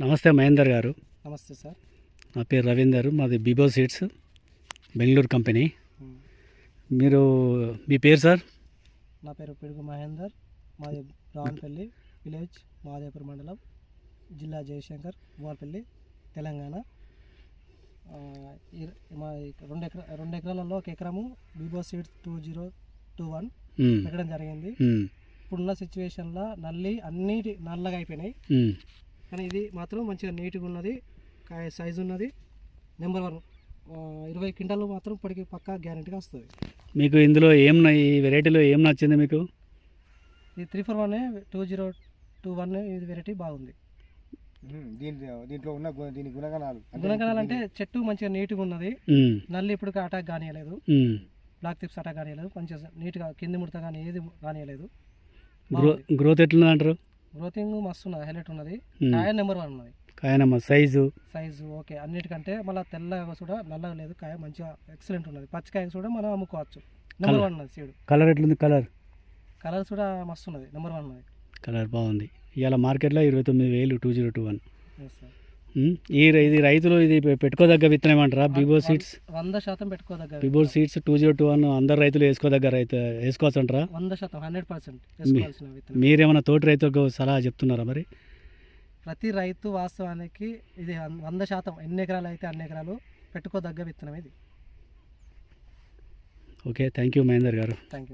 నమస్తే మహేందర్ గారు. నమస్తే సార్. నా పేరు రవీందర్, మాది బిబో సీడ్స్ బెంగళూరు కంపెనీ. మీరు మీ పేరు సార్? నా పేరు పిడుగు మహేందర్, మాది రావణపల్లి విలేజ్, మాదేపూర్ మండలం, జిల్లా జయశంకర్, భూపాలపల్లి, తెలంగాణ. మా 2 ఎకరాలలో 1 ఎకరము బిబో సీడ్స్ 2021 పెట్టడం జరిగింది. ఇప్పుడున్న సిచ్యువేషన్లో అన్నిటి నల్లగా అయిపోయినాయి, కానీ ఇది మాత్రం మంచిగా నీట్గా ఉన్నది, కాయ సైజు ఉన్నది, నెంబర్ 1. 20 క్వింటాలు మాత్రం ఇప్పటికి పక్కా గ్యారెంటీగా వస్తుంది. మీకు ఇందులో ఈ వెరైటీలో ఏం నచ్చింది మీకు? ఇది 341 2021 ఇది వెరైటీ బాగుంది. దీంట్లో ఉన్న దీని గుణగణాలు అంటే చెట్టు మంచిగా నీట్గా ఉన్నది, నల్లి ఇప్పుడు అటాక్ కానియలేదు, బ్లాక్ టిప్స్ అటాక్ కానియలేదు, మంచిగా నీట్గా కింది ముడత కానీ ఏది కానియలేదు. గ్రోత్ ఎట్లా అంటారు? గ్రోతింగ్ మస్తు ఉన్నది, హైలైట్ ఉన్నది, కాయ నెంబర్ 1 ఉన్నది. కాయ నెంబర్ సైజు ఓకే, అన్నిటికంటే మళ్ళీ తెల్లగా కూడా నల్లగా లేదు, కాయ మంచిగా ఎక్సలెంట్ ఉన్నది. పచ్చికాయ కూడా మనం అమ్ముకోవచ్చు. నెంబర్ 1 ఉన్నది సీడ్. కలర్ ఎట్లుంది? కలర్ కూడా మస్తు ఉన్నది, నెంబర్ 1 ఉన్నది. కలర్ బాగుంది. ఇవాళ మార్కెట్లో 29,000 2021. ఇది రైతులు ఇది పెట్టుకోదగ్గ విత్తనం ఏమంటారా? బిబో సీడ్స్ 100% పెట్టుకోదగ్గ. బిబో సీడ్స్ 2021 అందరు రైతులు వేసుకోదగ్గ వేసుకోవచ్చు అంటారా? 100% 100% వేసుకోవాల్సిన విత్తనం. మీరేమైనా తోటి రైతులకు సలహా చెప్తున్నారా మరి? ప్రతి రైతు వాస్తవానికి ఇది 100% ఎన్ని ఎకరాలు అయితే అన్ని ఎకరాలు పెట్టుకోదగ్గ విత్తనం ఇది. ఓకే, థ్యాంక్ యూ మహేందర్ గారు. Thank you.